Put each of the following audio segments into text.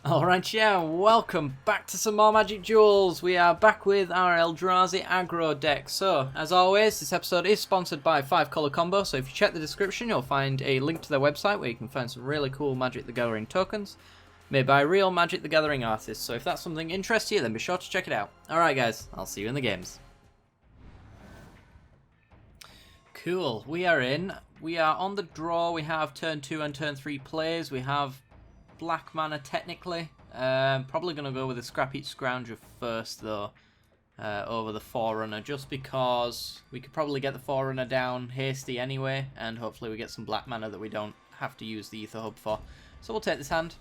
Alright, yeah, welcome back to some more Magic Duels. We are back with our Eldrazi Aggro deck. So, as always, this episode is sponsored by 5 Color Combo, so if you check the description, you'll find a link to their website where you can find some really cool Magic the Gathering tokens made by real Magic the Gathering artists. So if that's something that interests you, then be sure to check it out. Alright guys, I'll see you in the games. Cool, we are in. We are on the draw. We have turn 2 and turn 3 plays. We have black mana technically. Probably going to go with the Scrap-Eat Scrounger first though, over the Forerunner, just because we could probably get the Forerunner down hasty anyway, and hopefully we get some black mana that we don't have to use the Ether Hub for. So we'll take this hand.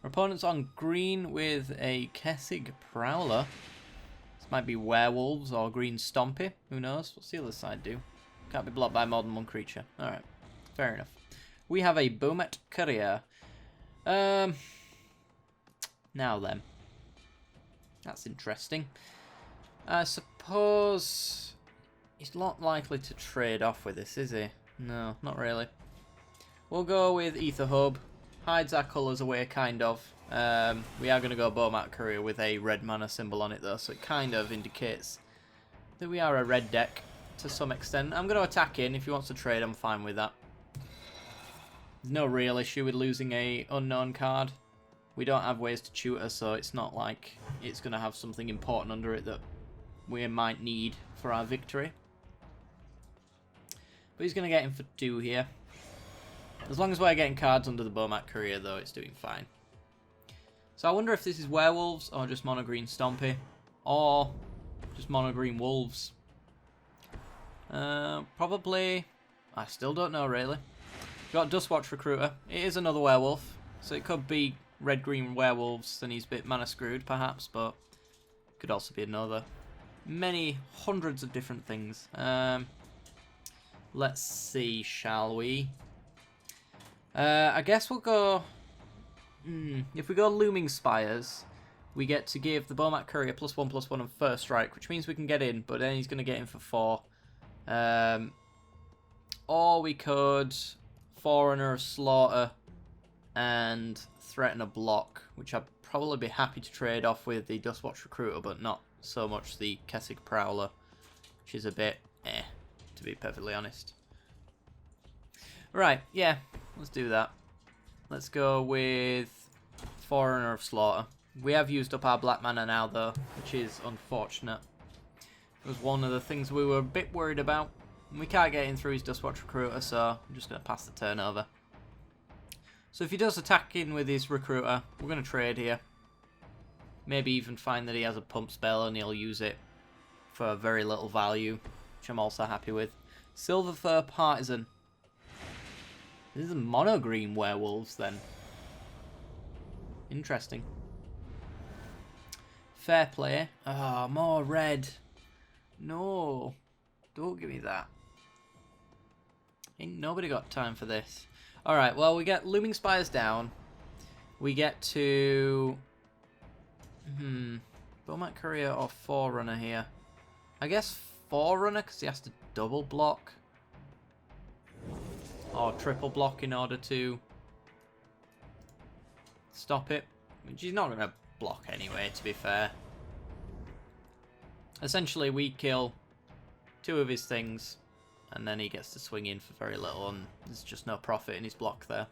Our opponent's on green with a Kessig Prowler. This might be Werewolves or Green Stompy, who knows? What's the other side do? Can't be blocked by more than one creature. Alright, fair enough. We have a Bomat Courier. Now then. That's interesting. I suppose he's not likely to trade off with this, is he? No, not really. We'll go with Ether Hub. Hides our colours away, kind of. We are going to go Bomat Courier with a red mana symbol on it, though, so it kind of indicates that we are a red deck to some extent. I'm going to attack in. If he wants to trade, I'm fine with that. There's no real issue with losing a unknown card. We don't have ways to tutor, so it's not like it's going to have something important under it that we might need for our victory. But he's going to get him for 2 here. As long as we're getting cards under the Bomat Courier, though, it's doing fine. So I wonder if this is Werewolves, or just Mono Green Stompy, or just Mono Green Wolves. Probably, I still don't know, really. Got Dustwatch Recruiter. It is another werewolf, so it could be red-green werewolves, then he's a bit mana screwed, perhaps, but could also be another. Many hundreds of different things. Let's see, shall we? I guess we'll go... if we go Looming Spires, we get to give the Bomat Courier +1/+1 on first strike, which means we can get in, but then he's going to get in for 4. Or we could Forerunner of Slaughter and threaten a block, which I'd probably be happy to trade off with the Dustwatch Recruiter, but not so much the Kessig Prowler, which is a bit to be perfectly honest. Right, yeah, let's do that. Let's go with Forerunner of Slaughter. We have used up our black mana now, though, which is unfortunate. It was one of the things we were a bit worried about. We can't get in through his Dustwatch Recruiter, so I'm just going to pass the turn over. So if he does attack in with his Recruiter, we're going to trade here. Maybe even find that he has a pump spell and he'll use it for very little value, which I'm also happy with. Silver Fur Partisan. This is Mono Green Werewolves, then. Interesting. Fair play. Oh, more red. No. Don't give me that. Ain't nobody got time for this. Alright, well, we get Looming Spires down. We get to... Bomat Courier or Forerunner here. I guess Forerunner, because he has to double block. Or triple block in order to stop it. Which he's not going to block anyway, to be fair. Essentially, we kill 2 of his things, and then he gets to swing in for very little, and there's just no profit in his block there.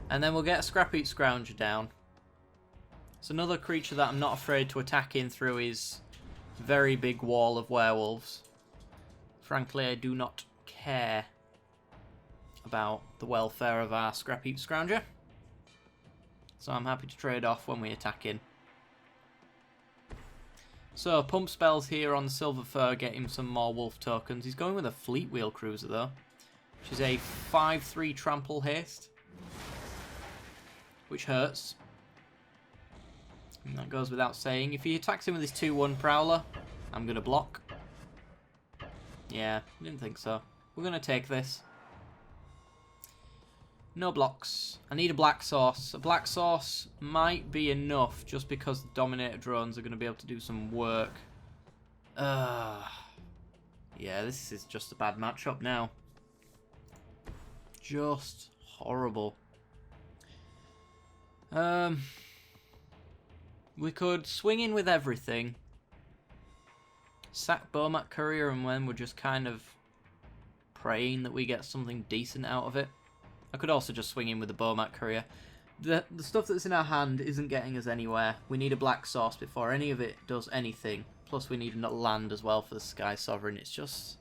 And then we'll get a Scrap-Eat Scrounger down. It's another creature that I'm not afraid to attack in through his very big wall of werewolves. Frankly, I do not care about the welfare of our Scrap-Eat Scrounger. So I'm happy to trade off when we attack in. So, pump spells here on Silver Fur get him some more wolf tokens. He's going with a Fleet Wheel Cruiser, though, which is a 5/3 trample haste, which hurts. And that goes without saying. If he attacks him with his 2/1 Prowler, I'm going to block. Yeah, didn't think so. We're going to take this. No blocks. I need a black source. A black source might be enough just because the Dominator drones are going to be able to do some work. Yeah, this is just a bad matchup now. Just horrible. We could swing in with everything. Sack Bomat Courier, and when we're just kind of praying that we get something decent out of it. I could also just swing in with the Bomat Courier. The stuff that's in our hand isn't getting us anywhere. We need a black source before any of it does anything. Plus we need land as well for the Sky Sovereign. It's just...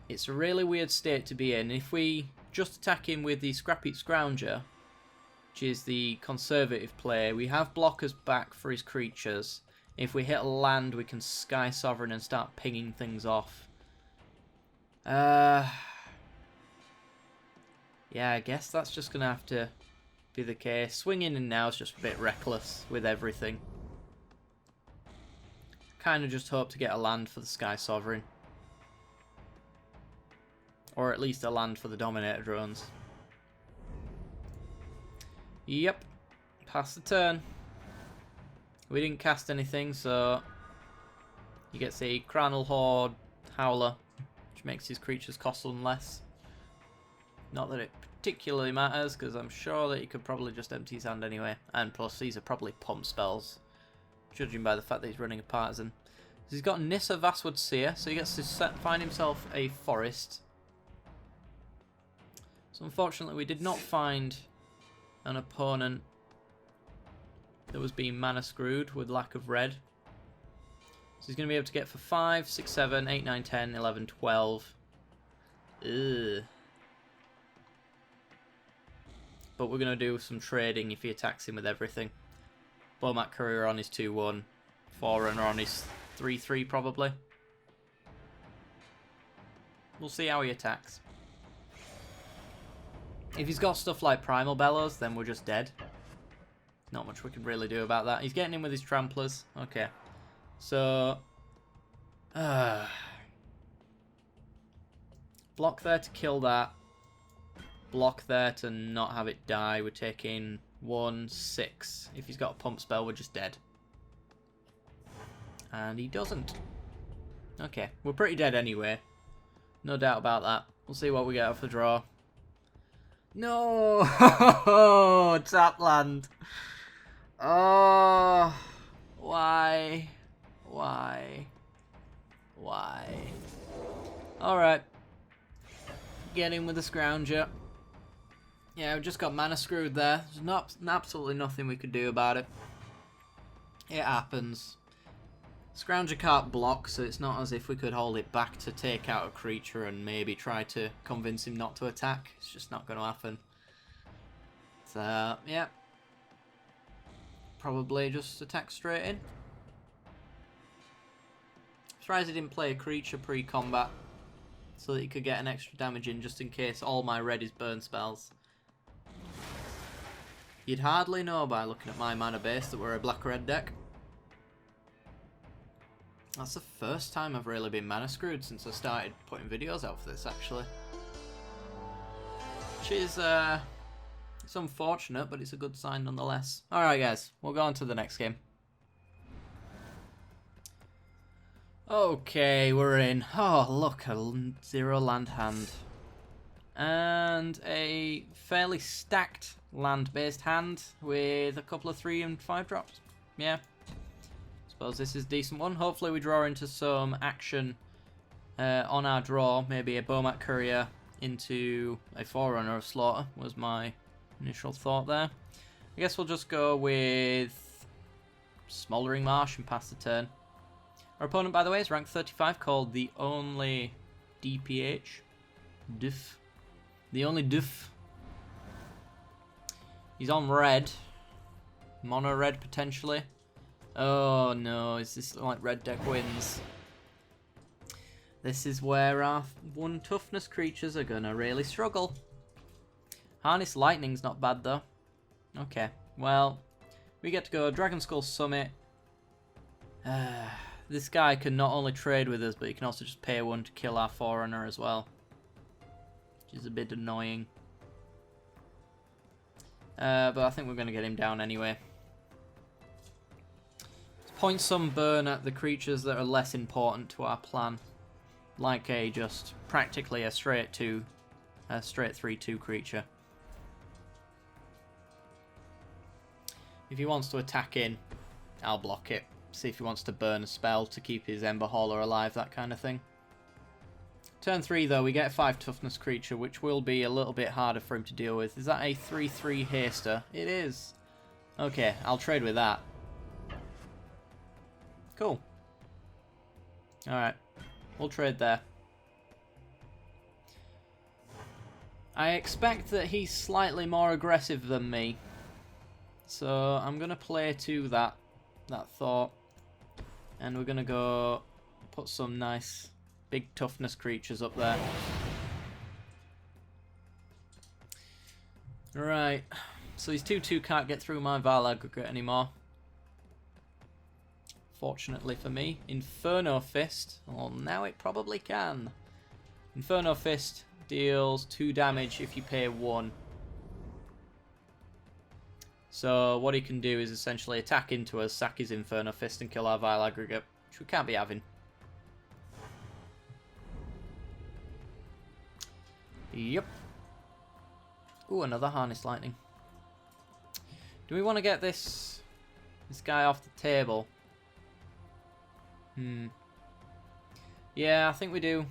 it's a really weird state to be in. If we just attack him with the Scrappy Scrounger, which is the conservative play, we have blockers back for his creatures. If we hit a land, we can Sky Sovereign and start pinging things off. Yeah, I guess that's just going to have to be the case. Swinging in now is just a bit reckless with everything. Kind of just hope to get a land for the Sky Sovereign. Or at least a land for the Dominator drones. Yep. Pass the turn. We didn't cast anything, so he gets a Cranal Horde Howler, which makes his creatures cost one less. Not that it particularly matters, because I'm sure that he could probably just empty his hand anyway. And plus, these are probably pump spells, judging by the fact that he's running a Partisan. He's got Nissa Vastwood Seer, so he gets to find himself a forest. So unfortunately, we did not find an opponent that was being mana screwed with lack of red. So he's going to be able to get for 5, 6, 7, 8, 9, 10, 11, 12. Ugh. But we're going to do some trading if he attacks him with everything. Bomat Courier on his 2-1. Forerunner on his 3-3 probably. We'll see how he attacks. If he's got stuff like Primal Bellows, then we're just dead. Not much we can really do about that. He's getting in with his Tramplers. Okay. So... block there to kill that. Block there to not have it die. We're taking 1, 6. If he's got a pump spell, we're just dead. And he doesn't. Okay. We're pretty dead anyway. No doubt about that. We'll see what we get off the draw. No! Tapland. Oh, why? Why? Alright. Get in with the Scrounger. Yeah, we just got mana screwed there. There's absolutely nothing we could do about it. It happens. Scrounger can't block, so it's not as if we could hold it back to take out a creature and maybe try to convince him not to attack. It's just not going to happen. So, yeah. Probably just attack straight in. Surprised he didn't play a creature pre-combat so that he could get an extra damage in just in case all my red is burn spells. You'd hardly know by looking at my mana base that we're a black-red deck. That's the first time I've really been mana screwed since I started putting videos out for this, actually. Which is, it's unfortunate, but it's a good sign nonetheless. Alright guys, we'll go on to the next game. Okay, we're in. Oh, look, a 0 land hand. And a fairly stacked land-based hand with a couple of 3 and 5 drops. Yeah. Suppose this is a decent one. Hopefully we draw into some action on our draw. Maybe a Bomat Courier into a Forerunner of Slaughter was my initial thought there. I guess we'll just go with Smouldering Marsh and pass the turn. Our opponent, by the way, is rank 35, called the Only DPH. Diff. The Only Diff. He's on red. Mono red, potentially. Oh no, is this like red deck wins? This is where our 1 toughness creatures are gonna really struggle. Harness Lightning's not bad though. Okay, well, we get to go Dragon Skull Summit. This guy can not only trade with us, but he can also just pay 1 to kill our Forerunner as well. Which is a bit annoying. But I think we're gonna get him down anyway. Point some burn at the creatures that are less important to our plan, like a just practically a straight 3/2 creature. If he wants to attack in, I'll block it. See if he wants to burn a spell to keep his Ember Hauler alive, that kind of thing. Turn 3, though, we get a 5 toughness creature, which will be a little bit harder for him to deal with. Is that a 3/3 haster? It is. Okay, I'll trade with that. Cool. Alright, we'll trade there. I expect that he's slightly more aggressive than me. So I'm going to play to that thought. And we're going to go put some nice big toughness creatures up there. Right. So these 2/2 can't get through my Vile Aggregate anymore. Fortunately for me. Inferno Fist. Well, now it probably can. Inferno Fist deals 2 damage if you pay 1. So what he can do is essentially attack into us, sack his Inferno Fist and kill our Vile Aggregate, which we can't be having. Yep. Ooh, another Harness Lightning. Do we want to get this guy off the table? Yeah, I think we do.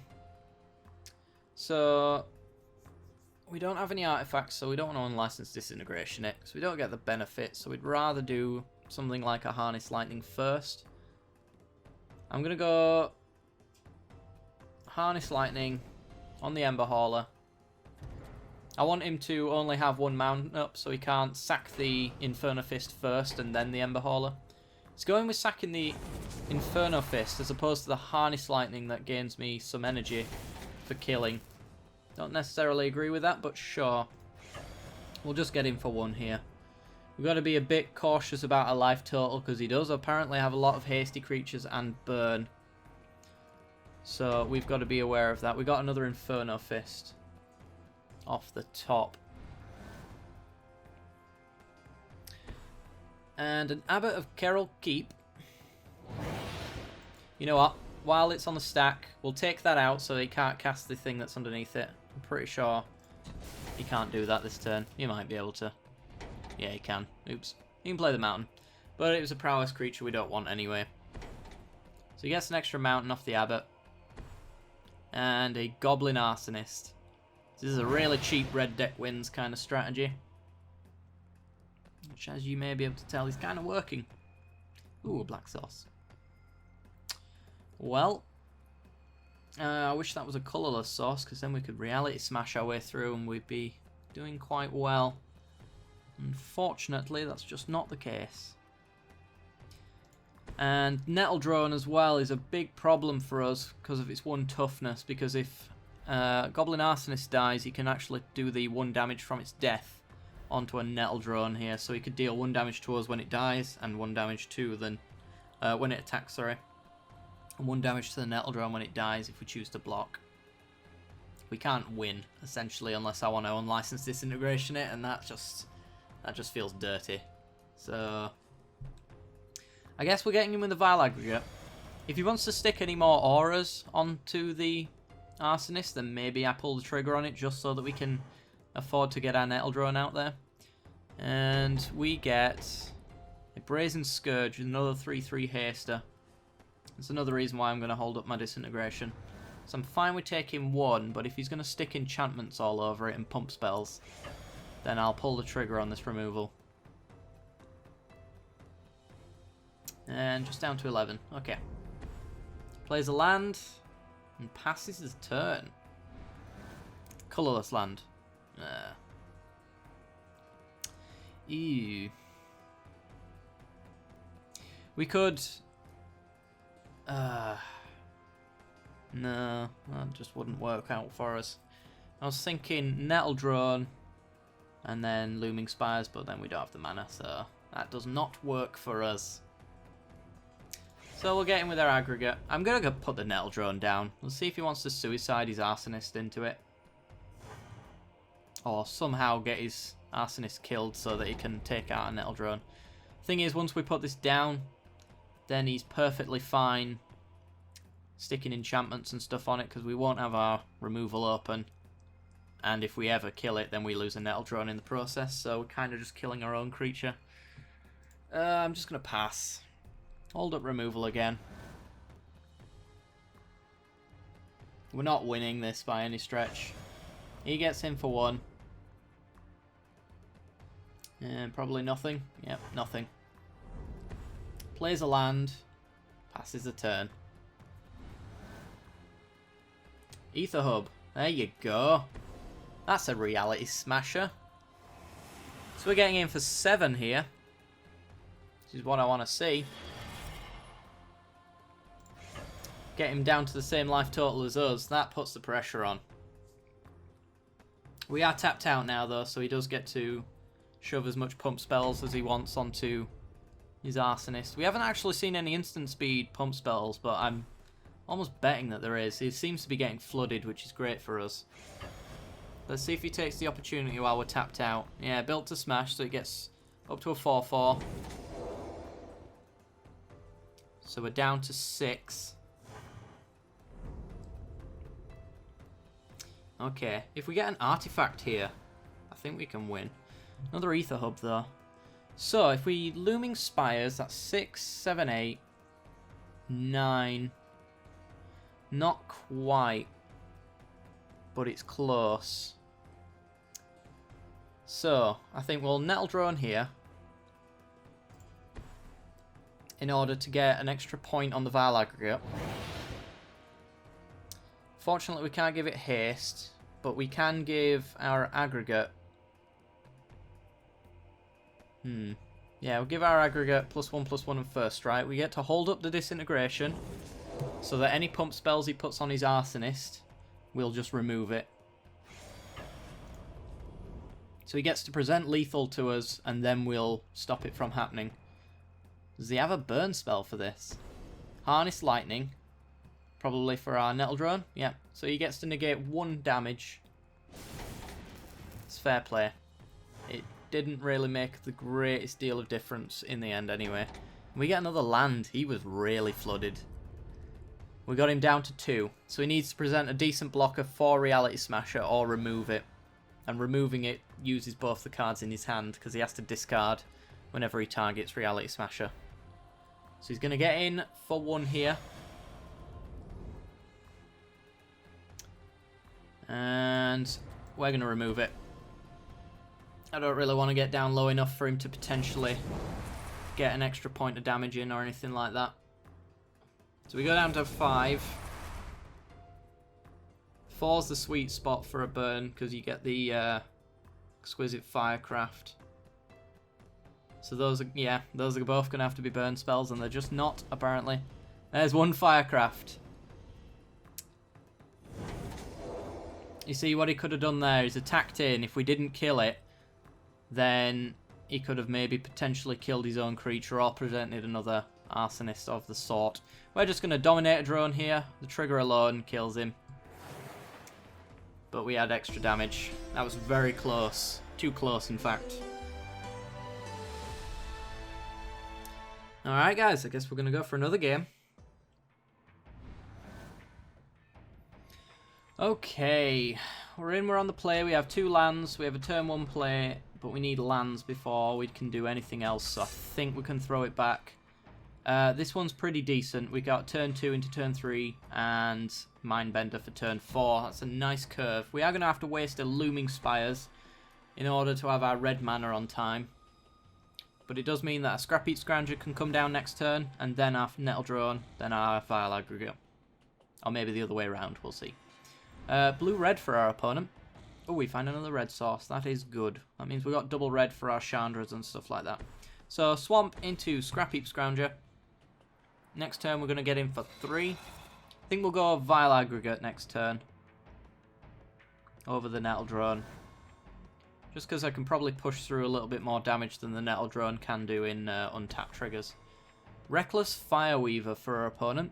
So we don't have any artifacts, so we don't want to unlicense Disintegration it, because we don't get the benefit, so we'd rather do something like a Harness Lightning first. I'm going to go Harness Lightning on the Ember Hauler. I want him to only have 1 mount up, so he can't sack the Inferno Fist first and then the Ember Hauler. It's going with sacking the Inferno Fist as opposed to the Harness Lightning that gains me some energy for killing. Don't necessarily agree with that, but sure. We'll just get him for 1 here. We've got to be a bit cautious about our life total because he does apparently have a lot of hasty creatures and burn. So we've got to be aware of that. We got another Inferno Fist off the top. And an Abbot of Kerrol Keep. You know what? While it's on the stack, we'll take that out so he can't cast the thing that's underneath it. I'm pretty sure he can't do that this turn. He might be able to. Yeah, he can. Oops. He can play the mountain. But it was a prowess creature we don't want anyway. So he gets an extra mountain off the Abbot. And a Goblin Arsonist. This is a really cheap red deck wins kind of strategy. Which, as you may be able to tell, is kind of working. Ooh, black sauce. Well, I wish that was a colourless sauce, because then we could reality smash our way through and we'd be doing quite well. Unfortunately, that's just not the case. And Nettle Drone as well is a big problem for us because of its 1 toughness, because if Goblin Arsonist dies, he can actually do the 1 damage from its death onto a Nettle Drone here, so he could deal 1 damage to us when it dies and 1 damage to then when it attacks, sorry. And 1 damage to the Nettle Drone when it dies if we choose to block. We can't win, essentially, unless I want to unlicense Disintegration it, and that just feels dirty. So I guess we're getting him with the Vile Aggregate. If he wants to stick any more auras onto the Arsonist, then maybe I pull the trigger on it just so that we can afford to get our Nettle Drone out there. And we get a Brazen Scourge with another 3/3 haster. That's another reason why I'm going to hold up my Disintegration. So I'm fine with taking 1, but if he's going to stick enchantments all over it and pump spells, then I'll pull the trigger on this removal. And just down to 11. Okay. Plays a land and passes his turn. Colourless land. Ew. We could... no, that just wouldn't work out for us. I was thinking Nettle Drone and then Looming Spires, but then we don't have the mana, so that does not work for us. So we'll get in with our aggregate. I'm going to go put the Nettle Drone down. We'll see if he wants to suicide his Arsonist into it. Or somehow get his Arsonist killed so that he can take out a Nettle Drone. Thing is, once we put this down, then he's perfectly fine sticking enchantments and stuff on it, because we won't have our removal open. And if we ever kill it, then we lose a Nettle Drone in the process, so we're kind of just killing our own creature. I'm just going to pass. Hold up removal again. We're not winning this by any stretch. He gets in for 1. And probably nothing. Yep, nothing. Plays a land. Passes a turn. Ether Hub. There you go. That's a reality smasher. So we're getting in for 7 here. Which is what I want to see. Get him down to the same life total as us. That puts the pressure on. We are tapped out now though, so he does get to shove as much pump spells as he wants onto his Arsonist. We haven't actually seen any instant speed pump spells, but I'm almost betting that there is. He seems to be getting flooded, which is great for us. Let's see if he takes the opportunity while we're tapped out. Yeah, built to smash, so he gets up to a 4-4. So we're down to 6. Okay, if we get an artifact here, I think we can win. Another Ether Hub, though. So, if we Looming Spires, that's 6, 7, 8, 9. Not quite, but it's close. So, I think we'll Nettle Drone here in order to get an extra point on the Vile Aggregate. Fortunately, we can't give it haste, but we can give our aggregate. Yeah, we'll give our aggregate +1/+1 and first strike. We get to hold up the disintegration, so that any pump spells he puts on his Arsonist, we'll just remove it. So he gets to present lethal to us, and then we'll stop it from happening. Does he have a burn spell for this? Harness Lightning. Probably for our Nettle Drone. Yeah, so he gets to negate 1 damage. It's fair play. It didn't really make the greatest deal of difference in the end anyway. We get another land. He was really flooded. We got him down to 2. So he needs to present a decent blocker for Reality Smasher or remove it. And removing it uses both the cards in his hand because he has to discard whenever he targets Reality Smasher. So he's going to get in for 1 here. And we're going to remove it. I don't really want to get down low enough for him to potentially get an extra point of damage in or anything like that. So we go down to 5. 4's the sweet spot for a burn because you get the exquisite Firecraft. So those are, yeah, those are both going to have to be burn spells, and they're just not, apparently. There's 1 Firecraft. You see, what he could have done there is attacked in. If we didn't kill it, then he could have maybe potentially killed his own creature or presented another Arsonist of the sort. We're just going to dominate a drone here. The trigger alone kills him. But we had extra damage. That was very close. Too close, in fact. Alright, guys. I guess we're going to go for another game. Okay, we're on the play. We have 2 lands. We have a turn 1 play, but we need lands before we can do anything else, so I think we can throw it back. This one's pretty decent. We got turn 2 into turn 3 and Mindbender for turn 4. That's a nice curve. We are going to have to waste a Looming Spires in order to have our red mana on time. But it does mean that a Scrap-Eat Scrounger can come down next turn, and then our Nettle Drone, then our Vile Aggregate. Or maybe the other way around, we'll see. Blue-red for our opponent. Oh, we find another red source. That is good. That means we got double red for our Chandras and stuff like that. So, Swamp into Scrap-Heap Scrounger. Next turn, we're going to get in for 3. I think we'll go Vile Aggregate next turn. Over the Nettle Drone. Just because I can probably push through a little bit more damage than the Nettle Drone can do in untapped triggers. Reckless Fireweaver for our opponent.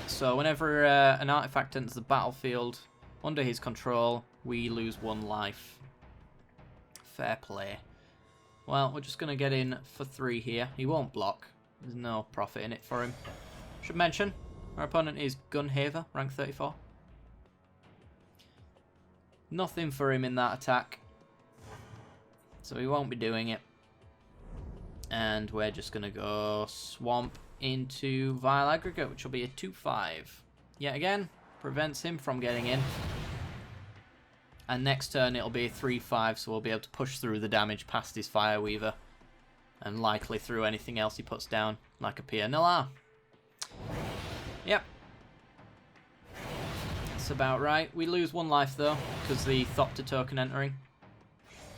So whenever an artifact enters the battlefield under his control, we lose 1 life. Fair play. Well, we're just going to get in for 3 here. He won't block. There's no profit in it for him. Should mention, our opponent is Gunhaver, rank 34. Nothing for him in that attack. So he won't be doing it. And we're just going to go Swamp into Vile Aggregate, which will be a 2-5. Yet again, prevents him from getting in. And next turn it'll be a 3-5, so we'll be able to push through the damage past his Fireweaver. And likely through anything else he puts down, like a Pia Nala. Yep. That's about right. We lose 1 life though, because the Thopter token entering.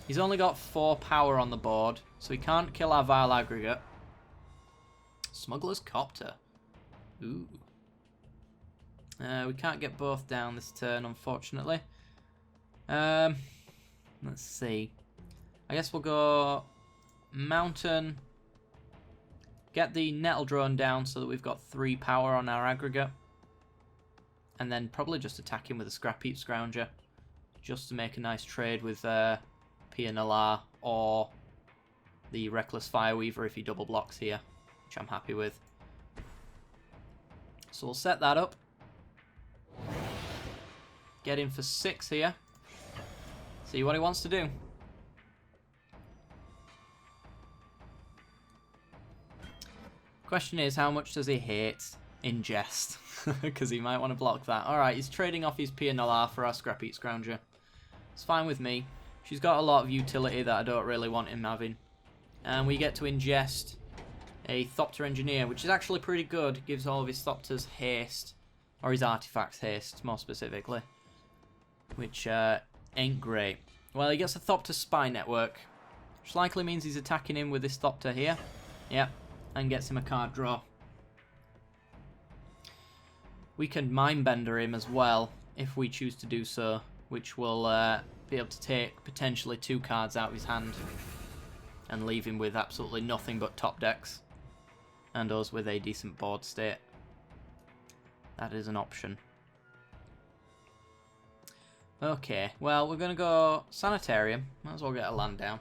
He's only got 4 power on the board, so he can't kill our Vile Aggregate. Smuggler's Copter. Ooh. We can't get both down this turn, unfortunately. Let's see. I guess we'll go Mountain. Get the Nettle Drone down so that we've got 3 power on our Aggregate. And then probably just attack him with a Scrap Heap Scrounger. Just to make a nice trade with Pia Nala or the Reckless Fireweaver if he double blocks here, which I'm happy with. So we'll set that up. Get in for 6 here. See what he wants to do. Question is, how much does he hate Ingest? Because he might want to block that. Alright, he's trading off his Pia Nala for our Scrap Heap Scrounger. It's fine with me. She's got a lot of utility that I don't really want him having. And we get to ingest a Thopter Engineer, which is actually pretty good. Gives all of his Thopters haste. Or his artifacts haste, more specifically. Which ain't great. Well, he gets a Thopter Spy Network. Which likely means he's attacking him with this Thopter here. Yep. And gets him a card draw. We can Mindbender him as well, if we choose to do so. Which will be able to take potentially 2 cards out of his hand. And leave him with absolutely nothing but top decks. And us with a decent board state. That is an option. Okay, well, we're going to go Sanitarium. Might as well get a land down.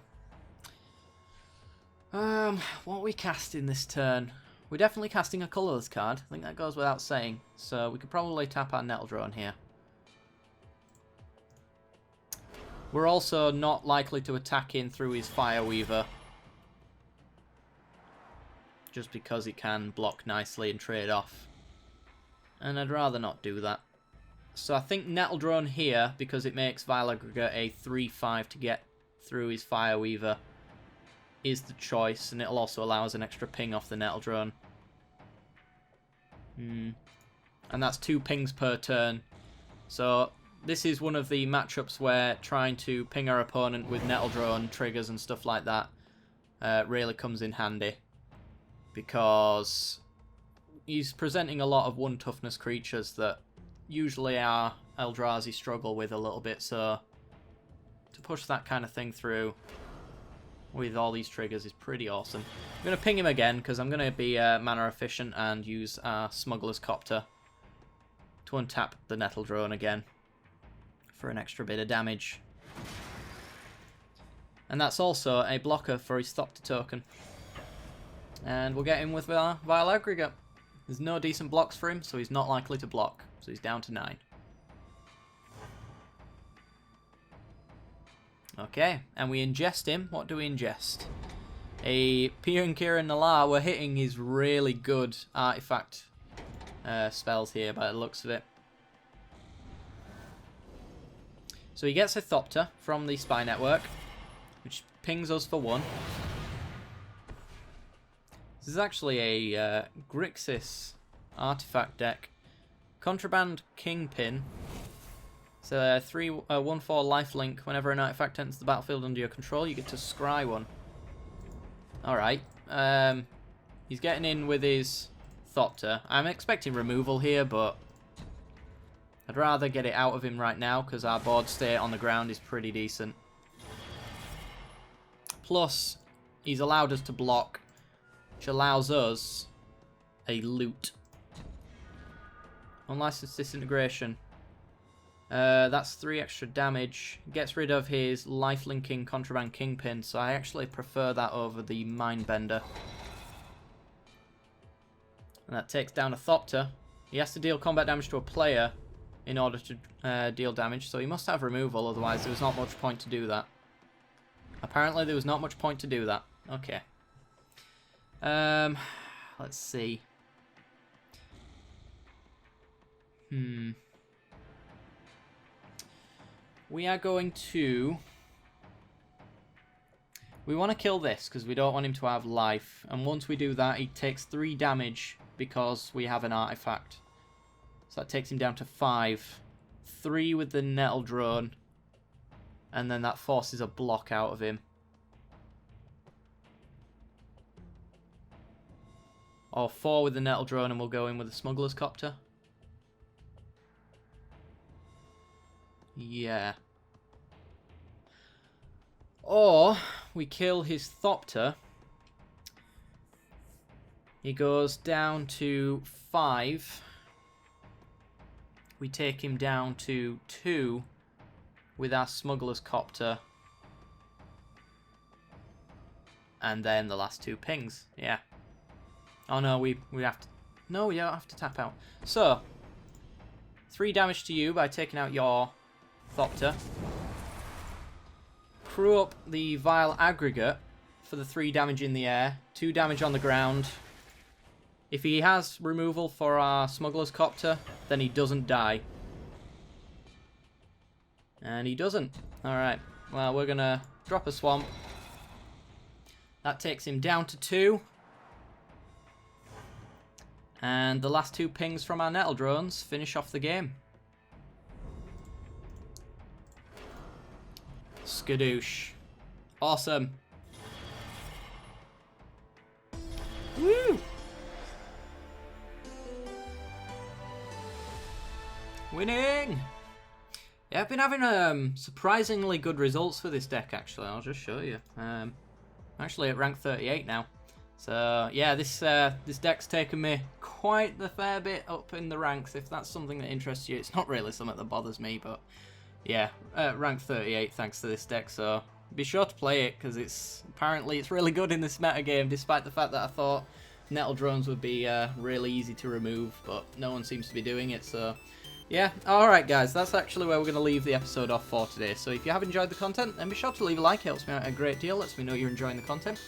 What are we casting this turn? We're definitely casting a colourless card. I think that goes without saying. So we could probably tap our Nettle Drone here. We're also not likely to attack in through his Fireweaver. Just because it can block nicely and trade off. And I'd rather not do that. So I think Nettle Drone here, because it makes Vile Aggregate a 3-5 to get through his Fireweaver, is the choice. And it'll also allow us an extra ping off the Nettle Drone. And that's 2 pings per turn. So this is one of the matchups where trying to ping our opponent with Nettle Drone triggers and stuff like that really comes in handy. Because he's presenting a lot of 1 toughness creatures that usually our Eldrazi struggle with a little bit, so to push that kind of thing through with all these triggers is pretty awesome. I'm going to ping him again because I'm going to be mana efficient and use our Smuggler's Copter to untap the Nettle Drone again for an extra bit of damage. And that's also a blocker for his Thopter token. And we'll get him with our Vile Aggregate. There's no decent blocks for him, so he's not likely to block. So he's down to 9. Okay, and we ingest him. What do we ingest? A Pia and Kira Nala. We're hitting his really good artifact spells here by the looks of it. So he gets a Thopter from the Spy Network, which pings us for 1. This is actually a Grixis artifact deck. Contraband Kingpin. It's a 1/4 lifelink. Whenever an artifact enters the battlefield under your control, you get to scry 1. Alright. He's getting in with his Thopter. I'm expecting removal here, but I'd rather get it out of him right now because our board state on the ground is pretty decent. Plus, he's allowed us to block, which allows us a loot. Unlicensed Disintegration. That's 3 extra damage. Gets rid of his lifelinking Contraband Kingpin, so I actually prefer that over the Mindbender. And that takes down a Thopter. He has to deal combat damage to a player in order to deal damage, so he must have removal, otherwise there was not much point to do that. Apparently there was not much point to do that. Okay. Let's see. We are going to... We want to kill this because we don't want him to have life. And once we do that, he takes 3 damage because we have an artifact. So that takes him down to 5. 3 with the nettle drone. And then that forces a block out of him. Or 4 with the nettle drone and we'll go in with the smuggler's copter. Yeah. Or we kill his Thopter. He goes down to 5. We take him down to 2 with our smuggler's copter. And then the last 2 pings. Yeah. Oh no, we have to... No, we don't have to tap out. So, 3 damage to you by taking out your Thopter. Crew up the Vile Aggregate for the 3 damage in the air. 2 damage on the ground. If he has removal for our Smuggler's Copter, then he doesn't die. And he doesn't. Alright, well, we're going to drop a Swamp. That takes him down to 2. And the last 2 pings from our Nettle Drones finish off the game. Skadoosh. Awesome. Woo! Winning! Yeah, I've been having surprisingly good results for this deck, actually. I'll just show you. Actually at rank 38 now. So, yeah, this deck's taken me quite the fair bit up in the ranks, if that's something that interests you. It's not really something that bothers me, but yeah, rank 38 thanks to this deck, so be sure to play it, because apparently it's really good in this metagame, despite the fact that I thought Nettle Drones would be really easy to remove, but no one seems to be doing it, so yeah. Alright guys, that's actually where we're going to leave the episode off for today, so if you have enjoyed the content, then be sure to leave a like. It helps me out a great deal, lets me know you're enjoying the content.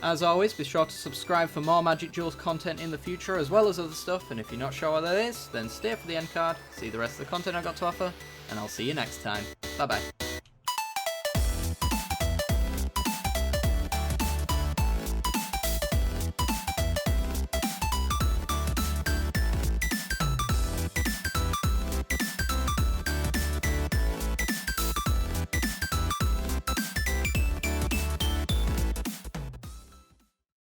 As always, be sure to subscribe for more Magic Duels content in the future, as well as other stuff, and if you're not sure what that is, then stay for the end card, see the rest of the content I've got to offer, and I'll see you next time. Bye bye.